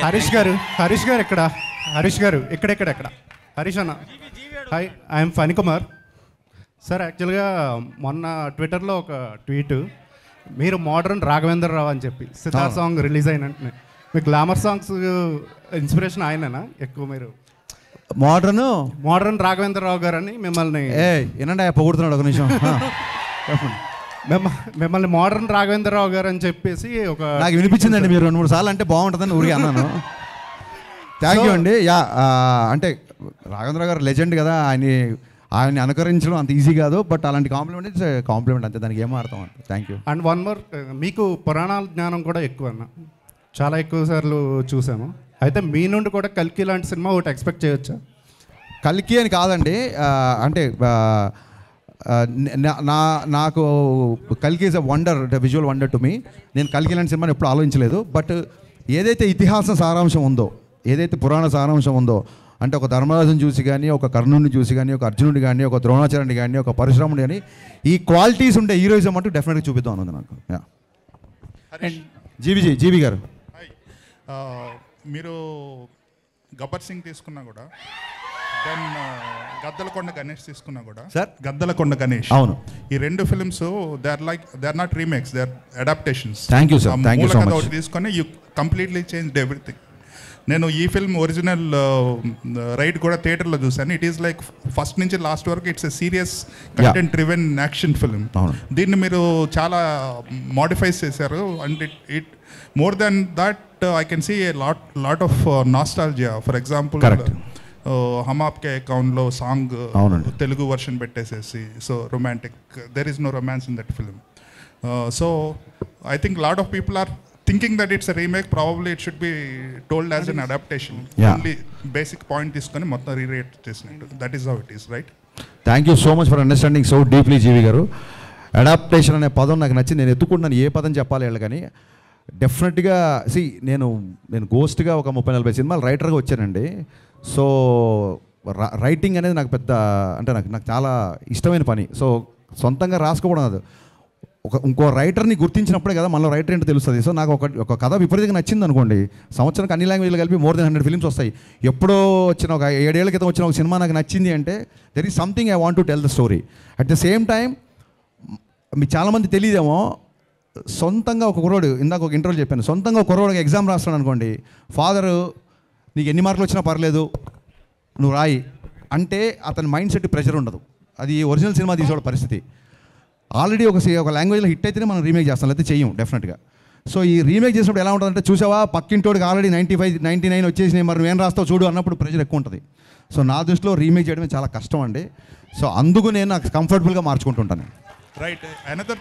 హరీష్ గారు ఇక్కడ హరీష్ అన్న. Hi, I'm Phanikumar sir. యాక్చువల్గా మొన్న ట్విట్టర్లో ఒక ట్వీట్, మీరు మోడర్న్ రాఘవేంద్ర రావు అని చెప్పి సితార్ సాంగ్ రిలీజ్ అయిన వెంటనే మీ గ్లామర్ సాంగ్స్ ఇన్స్పిరేషన్ ఆయననా ఎక్కువ? మీరు మోడర్న్ రాఘవేంద్ర రావు గారు అని మిమ్మల్ని ఏనండి పొగుడుతున్నాడు ఒక నిమిషం. మిమ్మల్ని మోడర్న్ రాఘవేంద్ర రావు గారు అని చెప్పేసి ఒక నాకు వినిపించిందండి. మీరు 2-3 సార్లు అంటే బాగుంటుందని ఊరికి అన్నాను. థ్యాంక్ యూ అండి. యా, అంటే రాఘవేంద్ర గారు లెజెండ్ కదా, ఆయన్ని అనుకరించడం అంత ఈజీ కాదు. బట్ అలాంటి కాంప్లిమెంట్ ఇట్స్ కాంప్లిమెంట్ అంతే, దానికి ఏమో అర్థం అండి. Thank you. And one more, మీకు పురాణాల జ్ఞానం కూడా ఎక్కువ అన్న, చాలా ఎక్కువ సార్లు చూసాము. అయితే మీ నుండి కూడా కల్కి లాంటి సినిమా ఒకటి ఎక్స్పెక్ట్ చేయొచ్చా? కల్కి అని కాదండి, అంటే నాకు కల్కి is a wonder, visual wonder to me. నేను కల్కి లాంటి సినిమాని ఎప్పుడు ఆలోచించలేదు. బట్ ఏదైతే ఇతిహాస సారాంశం ఉందో, ఏదైతే పురాణ సారాంశం ఉందో, అంటే ఒక ధర్మరాజుని చూసి కానీ, ఒక కర్ణుడిని చూసి కానీ, ఒక అర్జునుడి కానీ, ఒక ద్రోణాచార్యుని కానీ, ఒక పరశురాముడి కానీ, ఈ క్వాలిటీస్ ఉండే హీరోయిజం అంటూ డెఫినెట్గా చూపిద్దాం అన్నది నాకు. జీవి గారు, మీరు గబ్బర్ సింగ్ తీసుకున్నా కూడా, దెన్ గద్దలకొండ గణేష్ తీసుకున్నా కూడా, సార్ గద్దలకొండ గణేష్, అవును, ఈ రెండు films they are not remakes, they are adaptations. Thank you sir, thank you so much. తీసుకొని యూ కంప్లీట్లీ చేంజ్డ్ ఎవ్రీథింగ్. నేను ఈ ఫిల్మ్ ఒరిజినల్ రైడ్ కూడా థియేటర్లో చూశాను. ఇట్ ఈస్ లైక్ ఫస్ట్ నుంచి లాస్ట్ వరకు it's a serious content driven action film. దీన్ని మీరు చాలా మోడిఫైస్ చేశారు. And it more than that I can see a lot of nostalgia. For example Hum Aapke అకౌంట్లో సాంగ్ తెలుగు వర్షన్ పెట్టేసేసి, so romantic, there is no romance in that film. So I think lot of people are thinking that it's a remake. Probably it should be told as an adaptation. Only basic point తీసుకొని మొత్తం రీరేట్ చేసినట్టు. That is how it is, right? Thank you so much for understanding so deeply GV గారు. Adaptation అనే పదం నాకు నచ్చింది. నేను ఎత్తుకుంటున్నాను ఏ పదం చెప్పాలి వాళ్ళు, కానీ డెఫినెట్గా నేను గోస్ట్గా ఒక 30-40 సినిమాలు రైటర్గా వచ్చానండి. సో రైటింగ్ అనేది నాకు పెద్ద, అంటే నాకు చాలా ఇష్టమైన పని. సో సొంతంగా రాసుకోవడం కాదు, ఇంకో రైటర్ని గుర్తించినప్పుడే కదా మనలో రైటర్ ఏంటో తెలుస్తుంది. సో నాకు ఒక కథ విపరీతంగా నచ్చింది అనుకోండి, సంవత్సరానికి అన్ని లాంగ్వేజ్లు కలిపి మోర్ దెన్ 100 ఫిల్మ్స్ వస్తాయి. ఎప్పుడో వచ్చిన ఒక 7 ఏళ్ల క్రితం వచ్చిన ఒక సినిమా నాకు నచ్చింది అంటే there is something I want to tell the story. At the same time మీకు చాలామంది తెలియదేమో, సొంతంగా ఒక కుర్రోడు, ఇందాక ఒక ఇంటర్వ్యూ చెప్పాను, సొంతంగా ఒక కుర్రోడికి ఎగ్జామ్ రాస్తున్నాడు అనుకోండి, ఫాదరు నీకు ఎన్ని మార్కులు వచ్చినా పర్లేదు నువ్వు రాయి అంటే అతని మైండ్ సెట్ ప్రెషర్ ఉండదు. అది ఒరిజినల్ సినిమా తీసేవాళ్ళ పరిస్థితి. ఆల్రెడీ ఒక లాంగ్వేజ్లో హిట్ అయితేనే మనం రీమేక్ చేస్తాం, లేకపోతే చెయ్యం డెఫినెట్గా. సో ఈ రీమేక్ చేసినప్పుడు ఎలా ఉంటుందంటే, చూసావా పక్కింటోడికి ఆల్రెడీ 95, 99 వచ్చేసినాయి, మరి నువ్వేం రాస్తావు చూడు అన్నప్పుడు ప్రెషర్ ఎక్కువ ఉంటుంది. సో నా దృష్టిలో రీమేక్ చేయడమే చాలా కష్టం అండి. సో అందుకు నేను నాకు కంఫర్టబుల్గా మార్చుకుంటుంటాను. రైట్.